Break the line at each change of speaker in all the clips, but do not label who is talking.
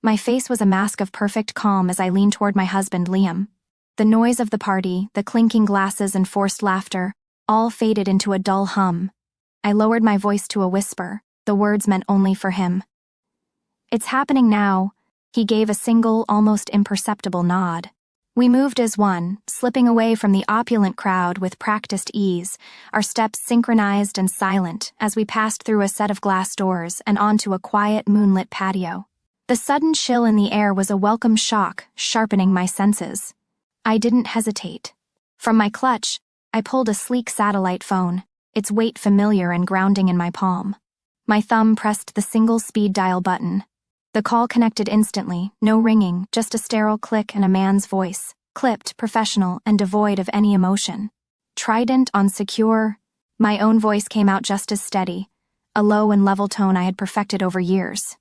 My face was a mask of perfect calm as I leaned toward my husband, Liam. The noise of the party, the clinking glasses and forced laughter, all faded into a dull hum. I lowered my voice to a whisper, the words meant only for him. "It's happening now." He gave a single, almost imperceptible nod. We moved as one, slipping away from the opulent crowd with practiced ease, our steps synchronized and silent as we passed through a set of glass doors and onto a quiet, moonlit patio. The sudden chill in the air was a welcome shock, sharpening my senses. I didn't hesitate. From my clutch, I pulled a sleek satellite phone, its weight familiar and grounding in my palm. My thumb pressed the single speed dial button. The call connected instantly, no ringing, just a sterile click and a man's voice, clipped, professional, and devoid of any emotion. Trident on secure. My own voice came out just as steady, a low and level tone I had perfected over years.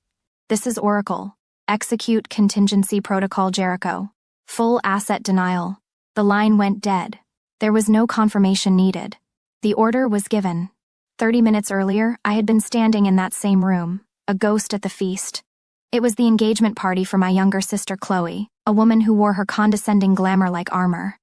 "This is Oracle. Execute contingency protocol Jericho. Full asset denial." The line went dead. There was no confirmation needed. The order was given. 30 minutes earlier, I had been standing in that same room, a ghost at the feast. It was the engagement party for my younger sister Chloe, a woman who wore her condescending glamour like armor.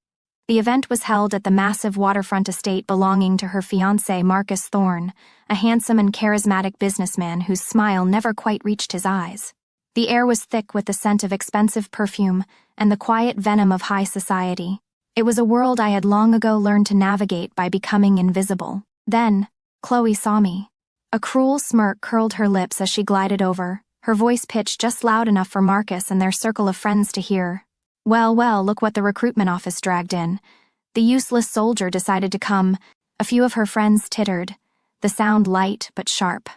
The event was held at the massive waterfront estate belonging to her fiancé Marcus Thorne, a handsome and charismatic businessman whose smile never quite reached his eyes. The air was thick with the scent of expensive perfume and the quiet venom of high society. It was a world I had long ago learned to navigate by becoming invisible. Then, Chloe saw me. A cruel smirk curled her lips as she glided over, her voice pitched just loud enough for Marcus and their circle of friends to hear. "Well, well, look what the recruitment office dragged in. The useless soldier decided to come." A few of her friends tittered, the sound light but sharp.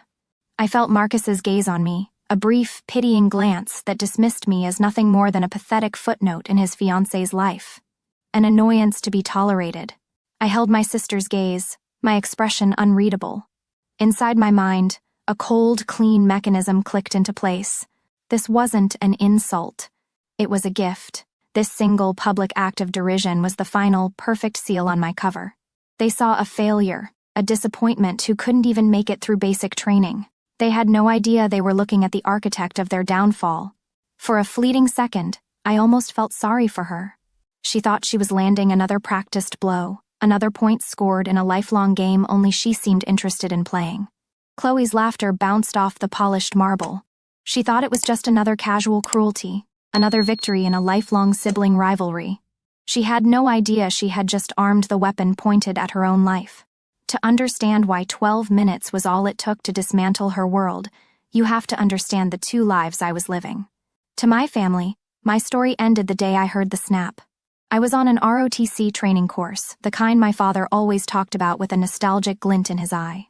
I felt Marcus's gaze on me, a brief, pitying glance that dismissed me as nothing more than a pathetic footnote in his fiancée's life. An annoyance to be tolerated. I held my sister's gaze, my expression unreadable. Inside my mind, a cold, clean mechanism clicked into place. This wasn't an insult. It was a gift. This single public act of derision was the final, perfect seal on my cover. They saw a failure, a disappointment who couldn't even make it through basic training. They had no idea they were looking at the architect of their downfall. For a fleeting second, I almost felt sorry for her. She thought she was landing another practiced blow, another point scored in a lifelong game only she seemed interested in playing. Chloe's laughter bounced off the polished marble. She thought it was just another casual cruelty, another victory in a lifelong sibling rivalry. She had no idea she had just armed the weapon pointed at her own life. To understand why 12 minutes was all it took to dismantle her world, you have to understand the two lives I was living. To my family, my story ended the day I heard the snap. I was on an ROTC training course, the kind my father always talked about with a nostalgic glint in his eye.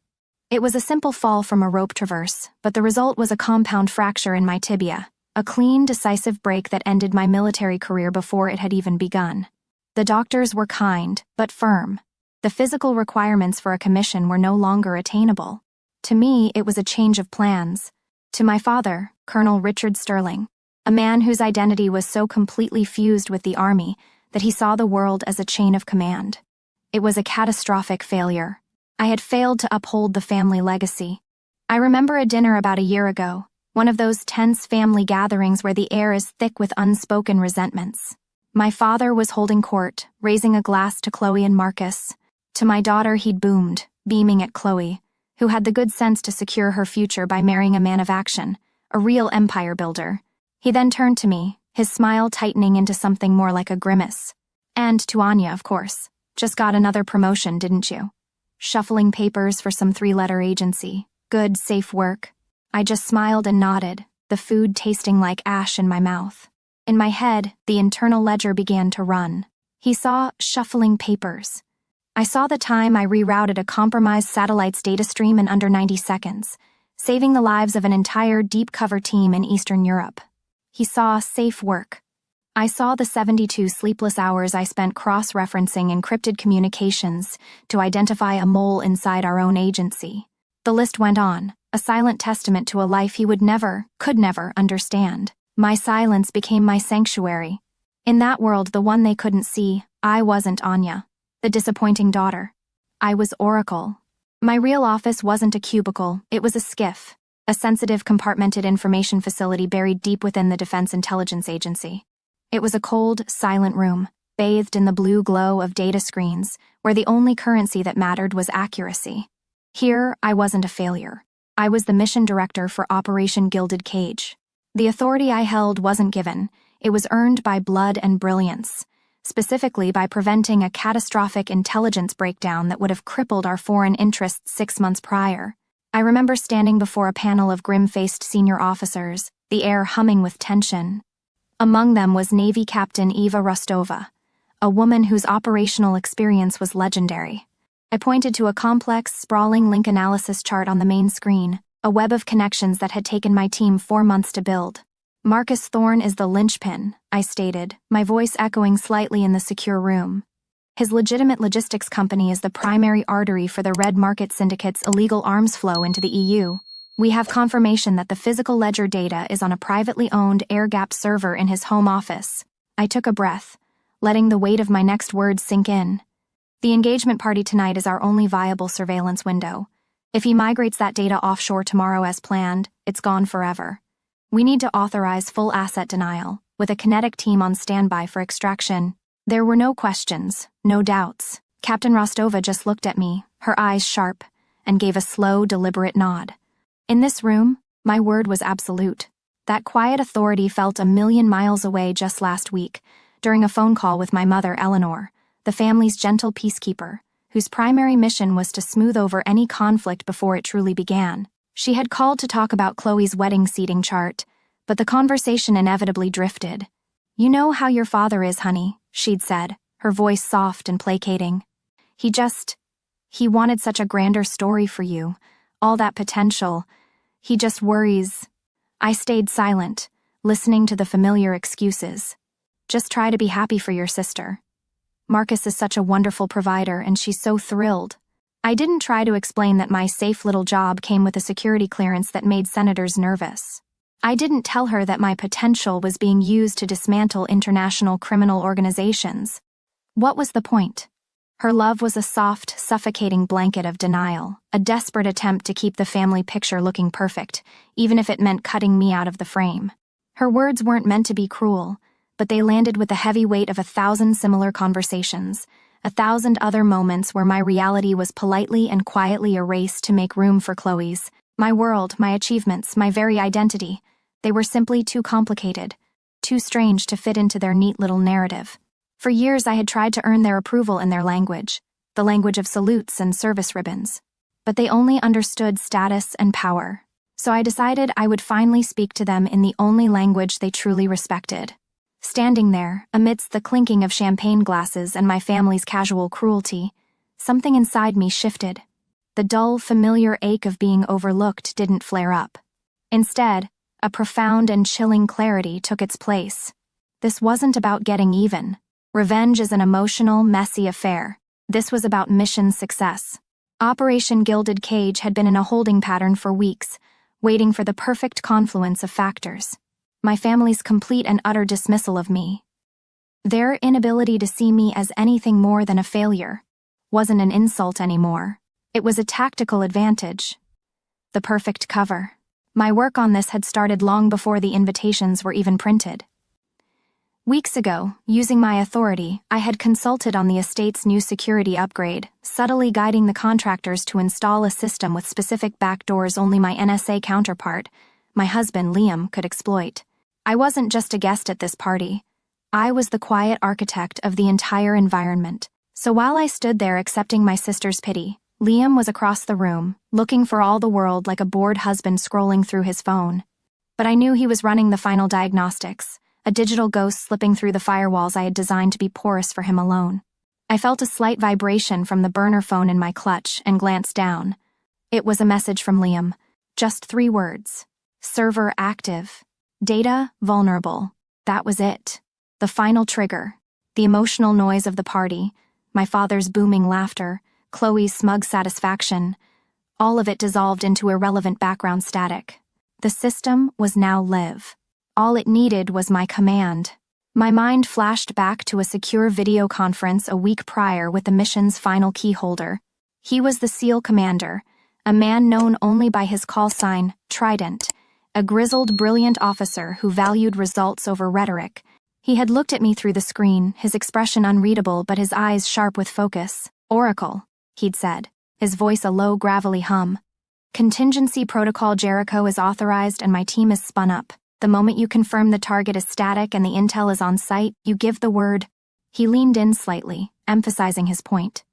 It was a simple fall from a rope traverse, but the result was a compound fracture in my tibia, a clean, decisive break that ended my military career before it had even begun. The doctors were kind, but firm. The physical requirements for a commission were no longer attainable. To me, it was a change of plans. To my father, Colonel Richard Sterling, a man whose identity was so completely fused with the Army that he saw the world as a chain of command. It was a catastrophic failure. I had failed to uphold the family legacy. I remember a dinner about a year ago, one of those tense family gatherings where the air is thick with unspoken resentments. My father was holding court, raising a glass to Chloe and Marcus. To my daughter he'd boomed, beaming at Chloe, who had the good sense to secure her future by marrying a man of action, a real empire builder. He then turned to me, his smile tightening into something more like a grimace. "And to Anya, of course. Just got another promotion, didn't you? Shuffling papers for some 3-letter agency. Good, safe work." I just smiled and nodded, the food tasting like ash in my mouth. In my head, the internal ledger began to run. He saw shuffling papers. I saw the time I rerouted a compromised satellite's data stream in under 90 seconds, saving the lives of an entire deep-cover team in Eastern Europe. He saw safe work. I saw the 72 sleepless hours I spent cross-referencing encrypted communications to identify a mole inside our own agency. The list went on, a silent testament to a life he would never, could never understand. My silence became my sanctuary. In that world, the one they couldn't see, I wasn't Anya, the disappointing daughter. I was Oracle. My real office wasn't a cubicle, it was a skiff a sensitive compartmented information facility buried deep within the Defense Intelligence Agency. It was a cold, silent room, bathed in the blue glow of data screens, where the only currency that mattered was accuracy. Here, I wasn't a failure. I was the mission director for Operation Gilded Cage. The authority I held wasn't given, it was earned by blood and brilliance, specifically by preventing a catastrophic intelligence breakdown that would have crippled our foreign interests 6 months prior. I remember standing before a panel of grim-faced senior officers, the air humming with tension. Among them was Navy Captain Eva Rostova, a woman whose operational experience was legendary. I pointed to a complex, sprawling link analysis chart on the main screen, a web of connections that had taken my team 4 months to build. Marcus Thorne is the linchpin, I stated, my voice echoing slightly in the secure room. His legitimate logistics company is the primary artery for the Red Market Syndicate's illegal arms flow into the EU. We have confirmation that the physical ledger data is on a privately owned air-gapped server in his home office. I took a breath, letting the weight of my next words sink in. The engagement party tonight is our only viable surveillance window. If he migrates that data offshore tomorrow as planned, it's gone forever. We need to authorize full asset denial, with a kinetic team on standby for extraction. There were no questions, no doubts. Captain Rostova just looked at me, her eyes sharp, and gave a slow, deliberate nod. In this room, my word was absolute. That quiet authority felt a million miles away just last week, during a phone call with my mother, Eleanor, the family's gentle peacekeeper, whose primary mission was to smooth over any conflict before it truly began. She had called to talk about Chloe's wedding seating chart, but the conversation inevitably drifted. "You know how your father is, honey," she'd said, her voice soft and placating. He wanted such a grander story for you, all that potential. He just worries." I stayed silent, listening to the familiar excuses. "Just try to be happy for your sister. Marcus is such a wonderful provider, and she's so thrilled." I didn't try to explain that my safe little job came with a security clearance that made senators nervous. I didn't tell her that my potential was being used to dismantle international criminal organizations. What was the point? Her love was a soft, suffocating blanket of denial, a desperate attempt to keep the family picture looking perfect, even if it meant cutting me out of the frame. Her words weren't meant to be cruel, but they landed with the heavy weight of 1,000 similar conversations, 1,000 other moments where my reality was politely and quietly erased to make room for Chloe's. My world, my achievements, my very identity. They were simply too complicated, too strange to fit into their neat little narrative. For years I had tried to earn their approval in their language, the language of salutes and service ribbons. But they only understood status and power. So I decided I would finally speak to them in the only language they truly respected. Standing there, amidst the clinking of champagne glasses and my family's casual cruelty, something inside me shifted. The dull, familiar ache of being overlooked didn't flare up. Instead, a profound and chilling clarity took its place. This wasn't about getting even. Revenge is an emotional, messy affair. This was about mission success. Operation Gilded Cage had been in a holding pattern for weeks, waiting for the perfect confluence of factors. My family's complete and utter dismissal of me. Their inability to see me as anything more than a failure wasn't an insult anymore. It was a tactical advantage. The perfect cover. My work on this had started long before the invitations were even printed. Weeks ago, using my authority, I had consulted on the estate's new security upgrade, subtly guiding the contractors to install a system with specific backdoors only my NSA counterpart, my husband Liam, could exploit. I wasn't just a guest at this party. I was the quiet architect of the entire environment. So while I stood there accepting my sister's pity, Liam was across the room, looking for all the world like a bored husband scrolling through his phone. But I knew he was running the final diagnostics, a digital ghost slipping through the firewalls I had designed to be porous for him alone. I felt a slight vibration from the burner phone in my clutch and glanced down. It was a message from Liam. Just 3 words. Server active. Data vulnerable. That was it. The final trigger. The emotional noise of the party, my father's booming laughter, Chloe's smug satisfaction, all of it dissolved into irrelevant background static. The system was now live. All it needed was my command. My mind flashed back to a secure video conference a week prior with the mission's final key holder. He was the SEAL commander, a man known only by his call sign, Trident, a grizzled, brilliant officer who valued results over rhetoric. He had looked at me through the screen, his expression unreadable but his eyes sharp with focus. "Oracle," he'd said, his voice a low, gravelly hum. "Contingency protocol Jericho is authorized and my team is spun up. The moment you confirm the target is static and the intel is on site, you give the word." He leaned in slightly, emphasizing his point.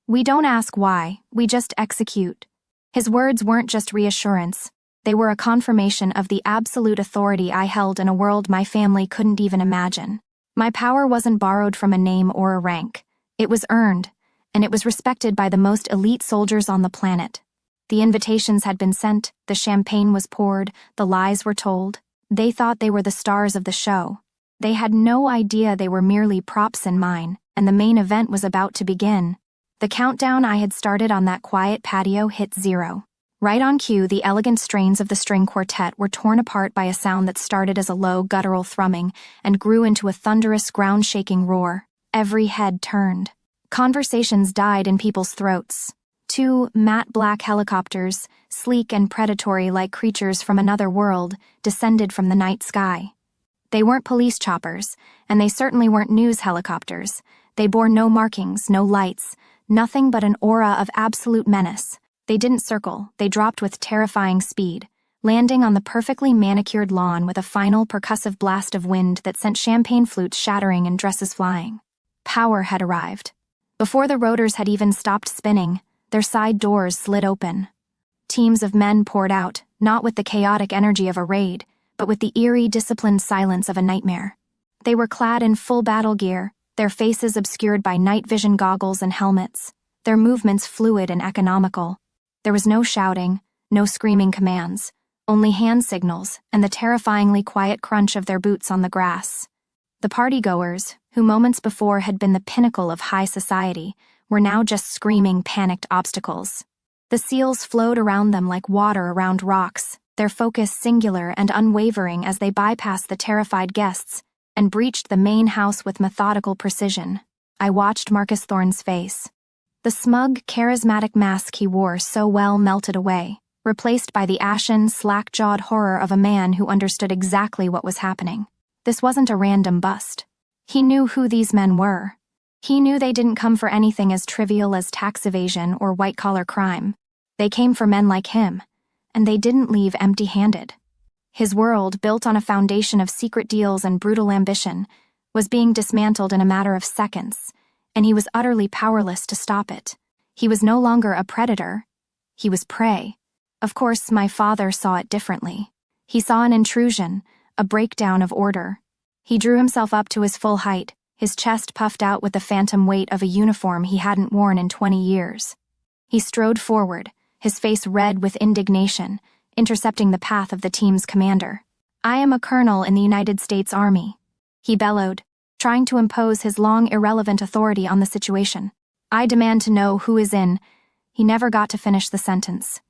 "We don't ask why, we just execute." His words weren't just reassurance. They were a confirmation of the absolute authority I held in a world my family couldn't even imagine. My power wasn't borrowed from a name or a rank. It was earned, and it was respected by the most elite soldiers on the planet. The invitations had been sent, the champagne was poured, the lies were told. They thought they were the stars of the show. They had no idea they were merely props in mine, and the main event was about to begin. The countdown I had started on that quiet patio hit 0. Right on cue, the elegant strains of the string quartet were torn apart by a sound that started as a low, guttural thrumming and grew into a thunderous, ground-shaking roar. Every head turned. Conversations died in people's throats. 2 matte black helicopters, sleek and predatory like creatures from another world, descended from the night sky. They weren't police choppers, and they certainly weren't news helicopters. They bore no markings, no lights, nothing but an aura of absolute menace. They didn't circle, they dropped with terrifying speed, landing on the perfectly manicured lawn with a final percussive blast of wind that sent champagne flutes shattering and dresses flying. Power had arrived. Before the rotors had even stopped spinning, their side doors slid open. Teams of men poured out, not with the chaotic energy of a raid, but with the eerie, disciplined silence of a nightmare. They were clad in full battle gear, their faces obscured by night vision goggles and helmets, their movements fluid and economical. There was no shouting, no screaming commands, only hand signals and the terrifyingly quiet crunch of their boots on the grass. The partygoers, who moments before had been the pinnacle of high society, were now just screaming, panicked obstacles. The seals flowed around them like water around rocks, their focus singular and unwavering as they bypassed the terrified guests and breached the main house with methodical precision. I watched Marcus Thorne's face. The smug, charismatic mask he wore so well melted away, replaced by the ashen, slack-jawed horror of a man who understood exactly what was happening. This wasn't a random bust. He knew who these men were. He knew they didn't come for anything as trivial as tax evasion or white-collar crime. They came for men like him, and they didn't leave empty-handed. His world, built on a foundation of secret deals and brutal ambition, was being dismantled in a matter of seconds, and he was utterly powerless to stop it. He was no longer a predator. He was prey. Of course, my father saw it differently. He saw an intrusion, a breakdown of order. He drew himself up to his full height, his chest puffed out with the phantom weight of a uniform he hadn't worn in 20 years. He strode forward, his face red with indignation, intercepting the path of the team's commander. "I am a colonel in the United States Army," he bellowed, trying to impose his long irrelevant authority on the situation. "I demand to know who is in—" He never got to finish the sentence.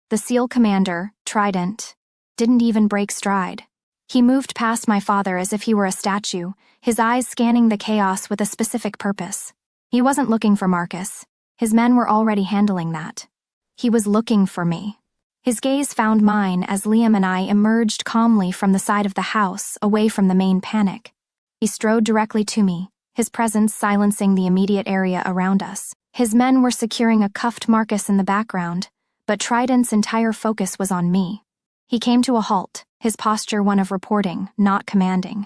The SEAL commander, Trident, didn't even break stride. He moved past my father as if he were a statue, his eyes scanning the chaos with a specific purpose. He wasn't looking for Marcus. His men were already handling that. He was looking for me. His gaze found mine as Liam and I emerged calmly from the side of the house, away from the main panic. He strode directly to me, his presence silencing the immediate area around us. His men were securing a cuffed Marcus in the background, but Trident's entire focus was on me. He came to a halt, his posture one of reporting, not commanding.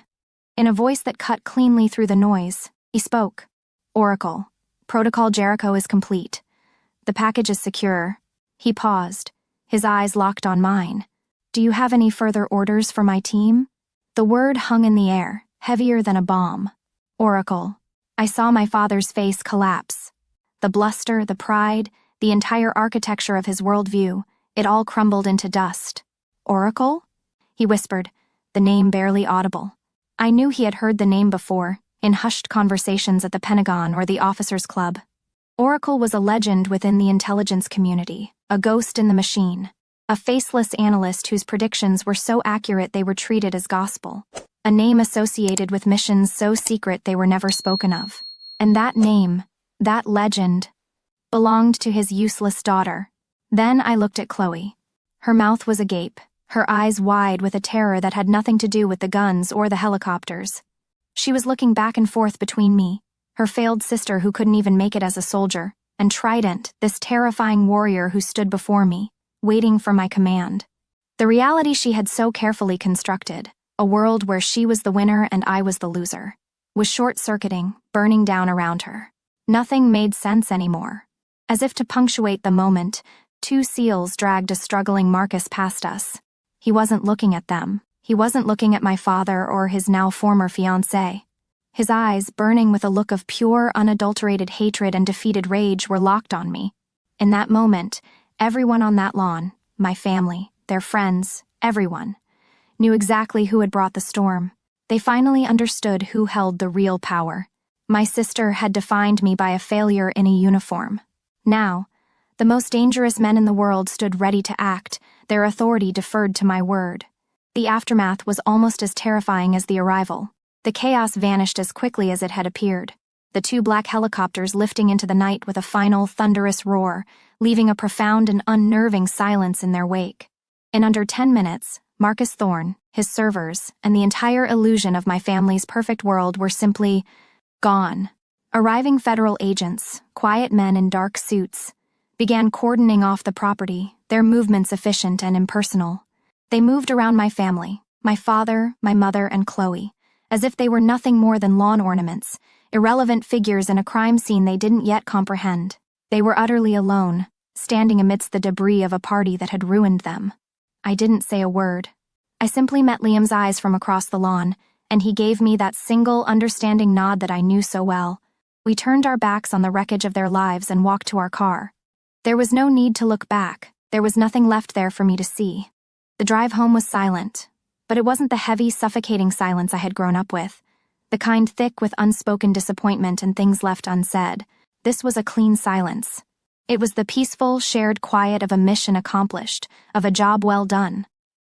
In a voice that cut cleanly through the noise, he spoke. "Oracle, Protocol Jericho is complete. The package is secure." He paused, his eyes locked on mine. "Do you have any further orders for my team?" The word hung in the air, heavier than a bomb. "Oracle." I saw my father's face collapse. The bluster, the pride, the entire architecture of his worldview, it all crumbled into dust. "Oracle?" he whispered, the name barely audible. I knew he had heard the name before, in hushed conversations at the Pentagon or the Officers' Club. Oracle was a legend within the intelligence community, a ghost in the machine, a faceless analyst whose predictions were so accurate they were treated as gospel, a name associated with missions so secret they were never spoken of. And that name, that legend, belonged to his useless daughter. Then I looked at Chloe. Her mouth was agape, her eyes wide with a terror that had nothing to do with the guns or the helicopters. She was looking back and forth between me, her failed sister who couldn't even make it as a soldier, and Trident, this terrifying warrior who stood before me, waiting for my command. The reality she had so carefully constructed, a world where she was the winner and I was the loser, was short-circuiting, burning down around her. Nothing made sense anymore. As if to punctuate the moment, 2 SEALs dragged a struggling Marcus past us. He wasn't looking at them. He wasn't looking at my father or his now former fiancé. His eyes, burning with a look of pure, unadulterated hatred and defeated rage, were locked on me. In that moment, everyone on that lawn, my family, their friends, everyone, knew exactly who had brought the storm. They finally understood who held the real power. My sister had defined me by a failure in a uniform. Now, the most dangerous men in the world stood ready to act, their authority deferred to my word. The aftermath was almost as terrifying as the arrival. The chaos vanished as quickly as it had appeared, the 2 black helicopters lifting into the night with a final thunderous roar, leaving a profound and unnerving silence in their wake. In under 10 minutes, Marcus Thorne, his servers, and the entire illusion of my family's perfect world were simply gone. Arriving federal agents, quiet men in dark suits, began cordoning off the property, their movements efficient and impersonal. They moved around my family, my father, my mother, and Chloe, as if they were nothing more than lawn ornaments, irrelevant figures in a crime scene they didn't yet comprehend. They were utterly alone, standing amidst the debris of a party that had ruined them. I didn't say a word. I simply met Liam's eyes from across the lawn, and he gave me that single, understanding nod that I knew so well. We turned our backs on the wreckage of their lives and walked to our car. There was no need to look back. There was nothing left there for me to see. The drive home was silent, but it wasn't the heavy, suffocating silence I had grown up with, the kind thick with unspoken disappointment and things left unsaid. This was a clean silence. It was the peaceful, shared quiet of a mission accomplished, of a job well done.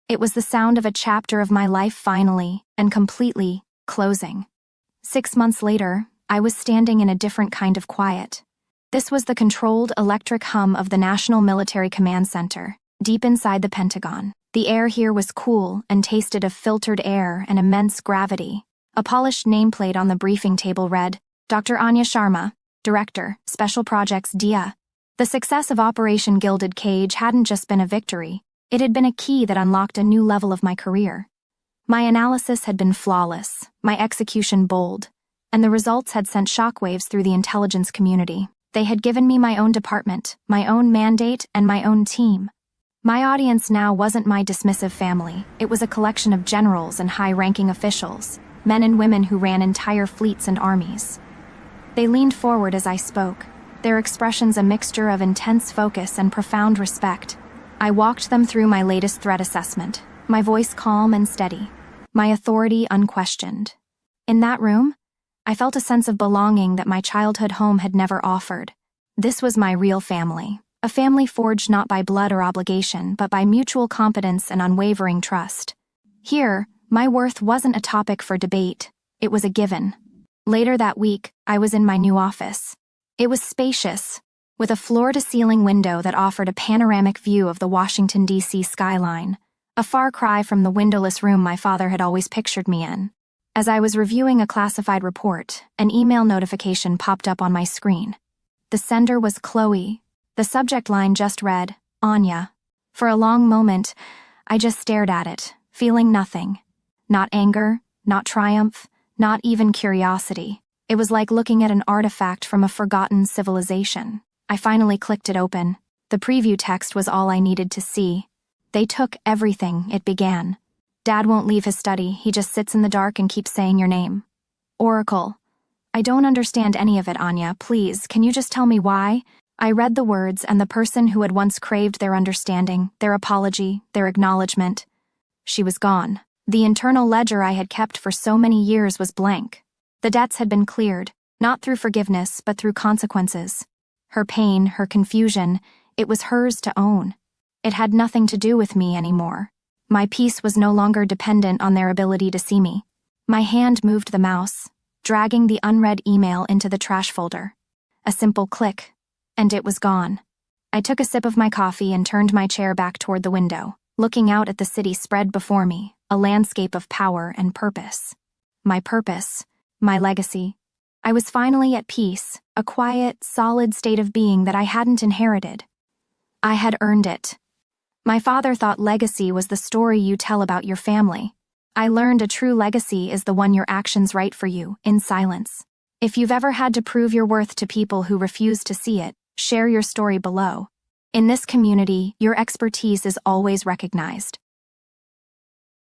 It was the sound of a chapter of my life finally, and completely, closing. 6 months later, I was standing in a different kind of quiet. This was the controlled electric hum of the National Military Command Center, deep inside the Pentagon. The air here was cool and tasted of filtered air and immense gravity. A polished nameplate on the briefing table read, Dr. Anya Sharma, Director, Special Projects DIA. The success of Operation Gilded Cage hadn't just been a victory, it had been a key that unlocked a new level of my career. My analysis had been flawless, my execution bold, and the results had sent shockwaves through the intelligence community. They had given me my own department, my own mandate, and my own team. My audience now wasn't my dismissive family, it was a collection of generals and high-ranking officials, men and women who ran entire fleets and armies. They leaned forward as I spoke, their expressions a mixture of intense focus and profound respect. I walked them through my latest threat assessment, my voice calm and steady, my authority unquestioned. In that room, I felt a sense of belonging that my childhood home had never offered. This was my real family, a family forged not by blood or obligation, but by mutual competence and unwavering trust. Here, my worth wasn't a topic for debate, it was a given. Later that week, I was in my new office. It was spacious, with a floor-to-ceiling window that offered a panoramic view of the Washington, D.C. skyline, a far cry from the windowless room my father had always pictured me in. As I was reviewing a classified report, an email notification popped up on my screen. The sender was Chloe. The subject line just read, Anya. For a long moment, I just stared at it, feeling nothing. Not anger, not triumph, not even curiosity. It was like looking at an artifact from a forgotten civilization. I finally clicked it open. The preview text was all I needed to see. They took everything, it began. Dad won't leave his study, he just sits in the dark and keeps saying your name. Oracle. I don't understand any of it, Anya, please, can you just tell me why? I read the words, and the person who had once craved their understanding, their apology, their acknowledgement. She was gone. The internal ledger I had kept for so many years was blank. The debts had been cleared, not through forgiveness, but through consequences. Her pain, her confusion, it was hers to own. It had nothing to do with me anymore. My peace was no longer dependent on their ability to see me. My hand moved the mouse, dragging the unread email into the trash folder. A simple click, and it was gone. I took a sip of my coffee and turned my chair back toward the window, looking out at the city spread before me, a landscape of power and purpose. My purpose, my legacy. I was finally at peace, a quiet, solid state of being that I hadn't inherited. I had earned it. My father thought legacy was the story you tell about your family. I learned a true legacy is the one your actions write for you, in silence. If you've ever had to prove your worth to people who refuse to see it, share your story below. In this community, your expertise is always recognized.